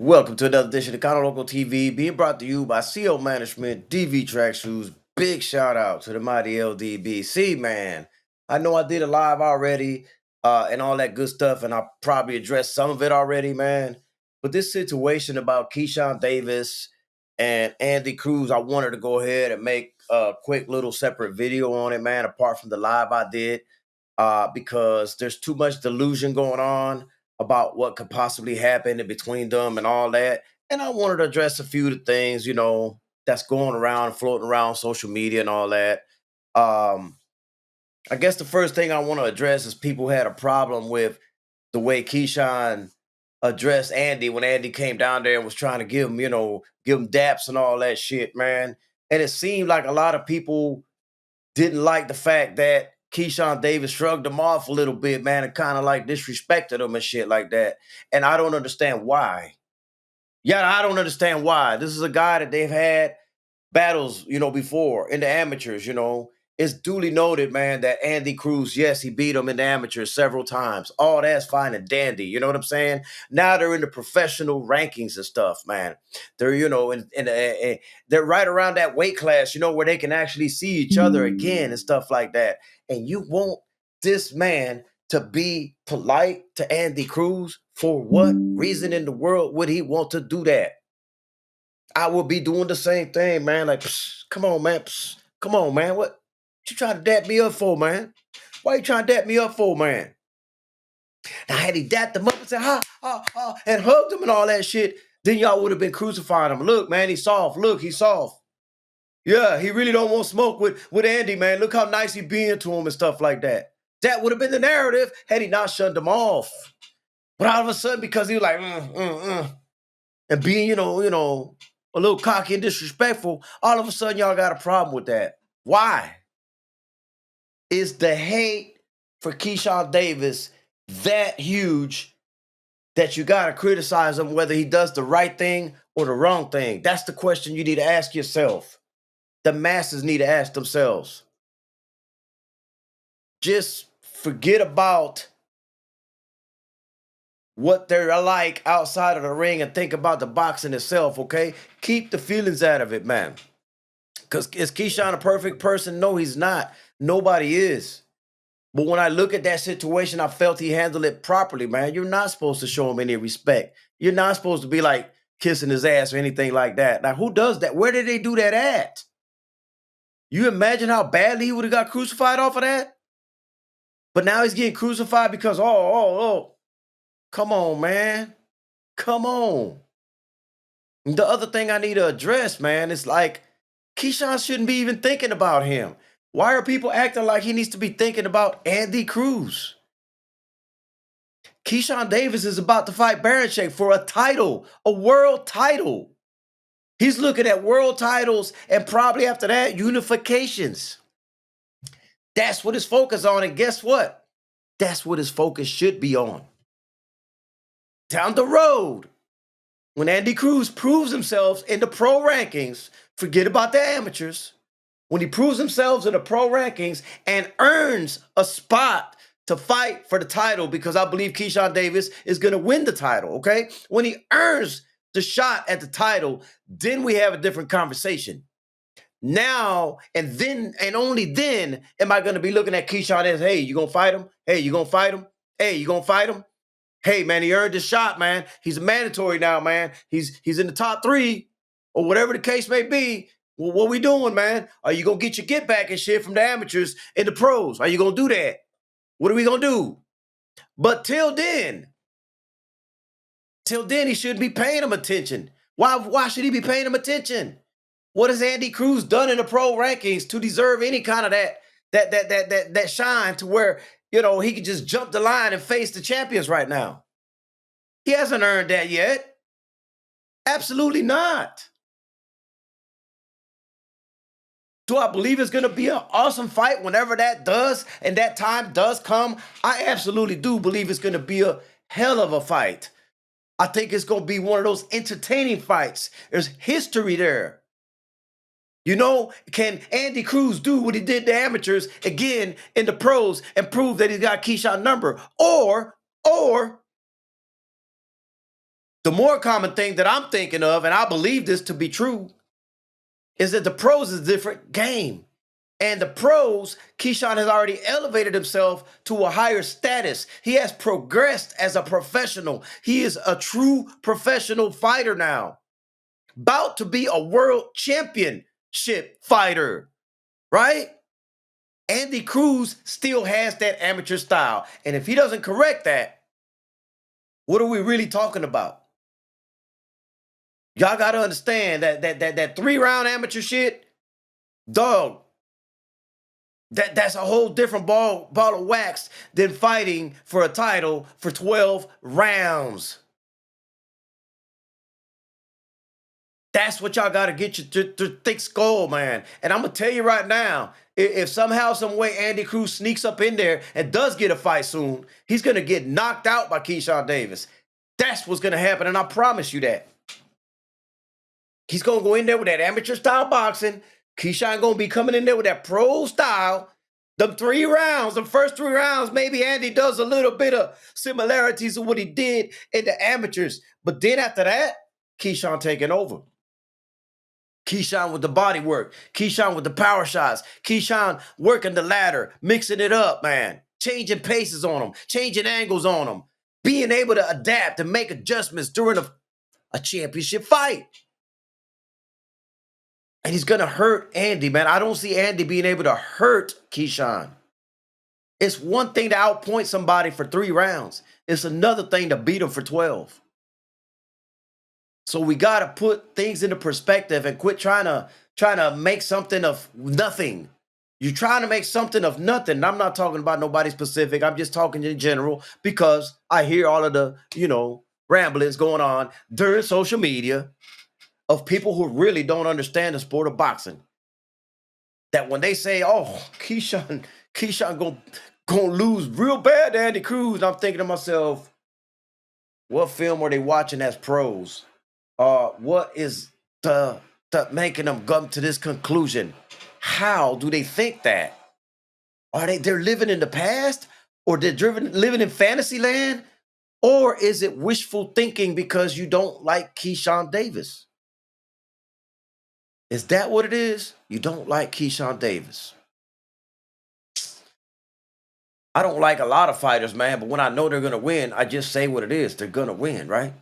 Welcome to another edition of Counter Local TV, being brought to you by CO Management, DV Tracksuits. Big shout out to the mighty LDBC, man. I know I did a live already and all that good stuff, and I probably addressed some of it already, man. But this situation about Keyshawn Davis and Andy Cruz, I wanted to go ahead and make a quick little separate video on it, man, apart from the live I did, because there's too much delusion going on about what could possibly happen in between them and all that. And I wanted to address a few of the things, that's going around, floating around social media and all that. Um, I guess the first thing I want to address is people had a problem with the way Keyshawn addressed Andy when Andy came down there and was trying to give him daps and all that shit, man. And it seemed like a lot of people didn't like the fact that Keyshawn Davis shrugged him off a little bit, man, and kind of like disrespected him and shit like that. And I don't understand why. Yeah, I don't understand why. This is a guy that they've had battles, before in the amateurs. It's duly noted, man, that Andy Cruz, yes, he beat him in the amateurs several times. All that's fine and dandy. You know what I'm saying? Now they're in the professional rankings and stuff, man. They're, they're right around that weight class, where they can actually see each other again and stuff like that. And you want this man to be polite to Andy Cruz? For what reason in the world would he want to do that? I would be doing the same thing, man. Like, psh, come on, man. Psh, come on, man. What you trying to dap me up for, man? Why you trying to dap me up for, man? Now, had he dapped him up and said, ha, ha, ha, and hugged him and all that shit, then y'all would have been crucifying him. Look, man, he's soft. Look, he's soft. Yeah, he really don't want smoke with Andy, man. Look how nice he being to him and stuff like that. That would have been the narrative had he not shunned him off. But all of a sudden, because he was like, and being, a little cocky and disrespectful, all of a sudden y'all got a problem with that. Why? Is the hate for Keyshawn Davis that huge that you got to criticize him whether he does the right thing or the wrong thing? That's the question you need to ask yourself. The masses need to ask themselves. Just forget about what they're like outside of the ring and think about the boxing itself, okay? Keep the feelings out of it, man. Because is Keyshawn a perfect person? No, he's not. Nobody is. But when I look at that situation, I felt he handled it properly, man. You're not supposed to show him any respect. You're not supposed to be like kissing his ass or anything like that. Now, who does that? Where did they do that at? You imagine how badly he would have got crucified off of that? But now he's getting crucified because, oh. Come on, man. Come on. The other thing I need to address, man, is like Keyshawn shouldn't be even thinking about him. Why are people acting like he needs to be thinking about Andy Cruz? Keyshawn Davis is about to fight Baranchek for a title, a world title. He's looking at world titles and probably after that, unifications. That's what his focus on. And guess what? That's what his focus should be on. Down the road, when Andy Cruz proves himself in the pro rankings, forget about the amateurs. When he proves himself in the pro rankings and earns a spot to fight for the title, because I believe Keyshawn Davis is going to win the title, okay? When he earns the shot at the title, then we have a different conversation. Now, and then, and only then am I going to be looking at Keyshawn as, hey, you going to fight him? Hey, you going to fight him? Hey, you going to fight him? Hey, man, he earned his shot, man. He's a mandatory now, man. He's in the top 3 or whatever the case may be. Well, what we doing, man? Are you going to get your get back and shit from the amateurs and the pros? Are you going to do that? What are we going to do? But till then, he shouldn't be paying him attention. Why should he be paying him attention? What has Andy Cruz done in the pro rankings to deserve any kind of that shine to where, he could just jump the line and face the champions right now? He hasn't earned that yet. Absolutely not. Do I believe it's going to be an awesome fight whenever that does and that time does come? I absolutely do believe it's going to be a hell of a fight. I think it's going to be one of those entertaining fights. There's history there. Can Andy Cruz do what he did to amateurs again in the pros and prove that he's got Keyshawn number? Or The more common thing that I'm thinking of, and I believe this to be true, is that the pros is a different game. And the pros, Keyshawn has already elevated himself to a higher status. He has progressed as a professional. He is a true professional fighter now, about to be a world championship fighter, right? Andy Cruz still has that amateur style. And if he doesn't correct that, what are we really talking about? Y'all got to understand that 3-round amateur shit, dog. That's a whole different ball of wax than fighting for a title for 12 rounds. That's what y'all got to get your to thick skull, man. And I'm gonna tell you right now, if somehow, some way, Andy Cruz sneaks up in there and does get a fight soon, he's gonna get knocked out by Keyshawn Davis. That's what's gonna happen, and I promise you that. He's gonna go in there with that amateur style boxing. Keyshawn gonna be coming in there with that pro style. The 3 rounds, the first 3 rounds, maybe Andy does a little bit of similarities of what he did in the amateurs. But then after that, Keyshawn taking over. Keyshawn with the body work. Keyshawn with the power shots. Keyshawn working the ladder, mixing it up, man. Changing paces on him, changing angles on him. Being able to adapt and make adjustments during a championship fight. And he's going to hurt Andy, man. I don't see Andy being able to hurt Keyshawn. It's one thing to outpoint somebody for 3 rounds. It's another thing to beat him for 12. So we got to put things into perspective and quit trying to make something of nothing. You're trying to make something of nothing. And I'm not talking about nobody specific. I'm just talking in general because I hear all of the, ramblings going on during social media of people who really don't understand the sport of boxing. That when they say, "Oh, Keyshawn gonna lose real bad to Andy Cruz," I'm thinking to myself, what film are they watching as pros? What is the making them come to this conclusion? How do they think that? Are they're living in the past, or they're living in fantasy land, or is it wishful thinking because you don't like Keyshawn Davis? Is that what it is? You don't like Keyshawn Davis. I don't like a lot of fighters, man, but when I know they're going to win, I just say what it is. They're going to win, right?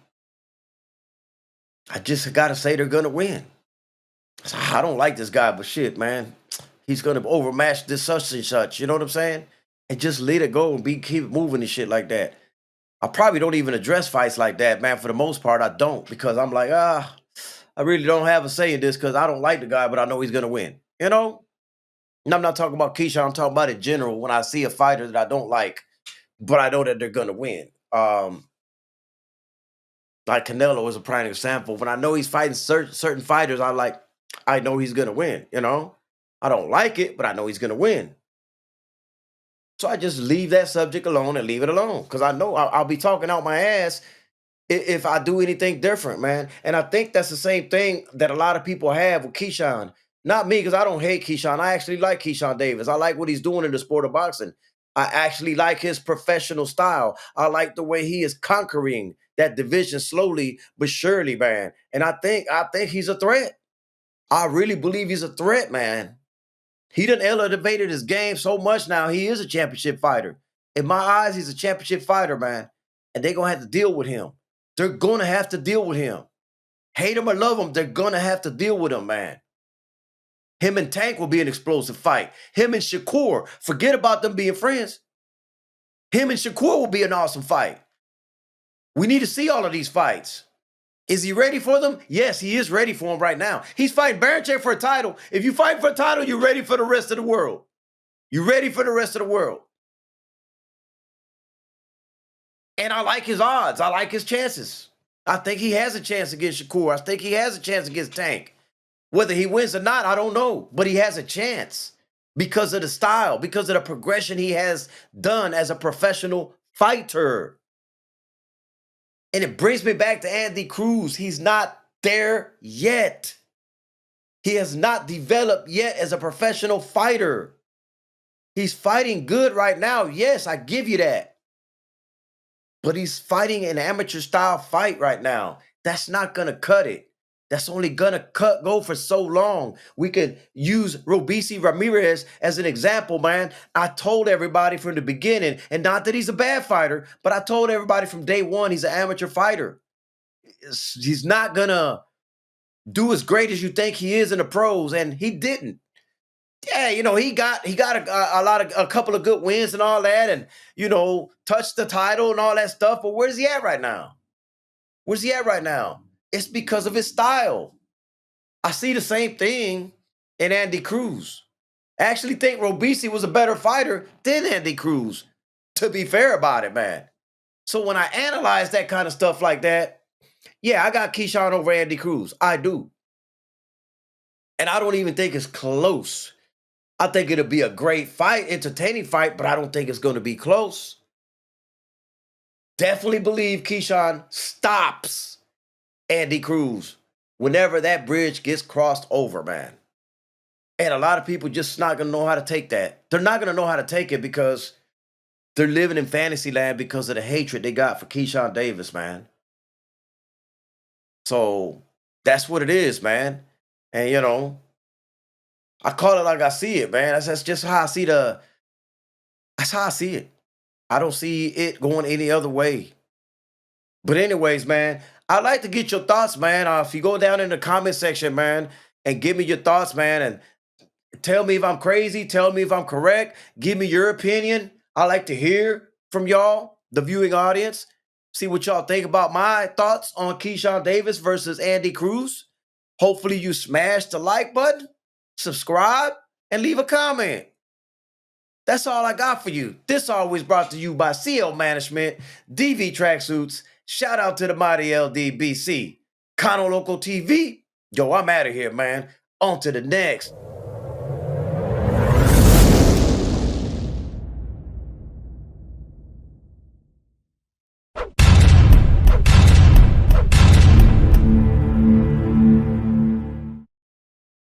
I just got to say they're going to win. So, I don't like this guy, but shit, man, he's going to overmatch this such and such. You know what I'm saying? And just let it go and keep moving and shit like that. I probably don't even address fights like that, man. For the most part, I don't, because I'm like, I really don't have a say in this because I don't like the guy, but I know he's going to win. And I'm not talking about Keyshawn. I'm talking about in general when I see a fighter that I don't like, but I know that they're going to win. Like Canelo is a prime example. When I know he's fighting certain fighters, I know he's going to win, I don't like it, but I know he's going to win. So I just leave that subject alone and leave it alone because I know I'll be talking out my ass if I do anything different, man. And I think that's the same thing that a lot of people have with Keyshawn. Not me, because I don't hate Keyshawn. I actually like Keyshawn Davis. I like what he's doing in the sport of boxing. I actually like his professional style. I like the way he is conquering that division slowly but surely, man. And I think he's a threat. I really believe he's a threat, man. He done elevated his game so much now. He is a championship fighter. In my eyes, he's a championship fighter, man. And they're going to have to deal with him. They're going to have to deal with him. Hate him or love him, they're going to have to deal with him, man. Him and Tank will be an explosive fight. Him and Shakur, forget about them being friends. Him and Shakur will be an awesome fight. We need to see all of these fights. Is he ready for them? Yes, he is ready for them right now. He's fighting Baranchyk for a title. If you fight for a title, you're ready for the rest of the world. You're ready for the rest of the world. And I like his odds. I like his chances. I think he has a chance against Shakur. I think he has a chance against Tank. Whether he wins or not, I don't know. But he has a chance because of the style, because of the progression he has done as a professional fighter. And it brings me back to Andy Cruz. He's not there yet. He has not developed yet as a professional fighter. He's fighting good right now. Yes, I give you that. but he's fighting an amateur style fight right now. That's not gonna cut it. That's only gonna go for so long. We could use Robisi Ramirez as an example, man. I told everybody from the beginning, and not that he's a bad fighter, but I told everybody from day one he's an amateur fighter. He's not gonna do as great as you think he is in the pros, and he didn't. Yeah, he got a couple of good wins and all that, and touched the title and all that stuff. But where's he at right now? Where's he at right now? It's because of his style. I see the same thing in Andy Cruz. I actually think Robisi was a better fighter than Andy Cruz, to be fair about it, man. So when I analyze that kind of stuff like that, yeah, I got Keyshawn over Andy Cruz. I do. And I don't even think it's close. I think it'll be a great fight, entertaining fight, but I don't think it's going to be close. Definitely believe Keyshawn stops Andy Cruz whenever that bridge gets crossed over, man. And a lot of people just not going to know how to take that. They're not going to know how to take it because they're living in fantasy land because of the hatred they got for Keyshawn Davis, man. So that's what it is, man. And, I call it like I see it, man. That's just how I see that's how I see it. I don't see it going any other way. But anyways, man, I'd like to get your thoughts, man. If you go down in the comment section, man, and give me your thoughts, man, and tell me if I'm crazy, tell me if I'm correct, give me your opinion. I like to hear from y'all, the viewing audience. See what y'all think about my thoughts on Keyshawn Davis versus Andy Cruz. Hopefully you smash the like button, subscribe, and leave a comment. That's all I got for you. This always brought to you by CL Management, DV Tracksuits. Shout out to the mighty LDBC. Kano Local TV. Yo, I'm out of here, man. On to the next.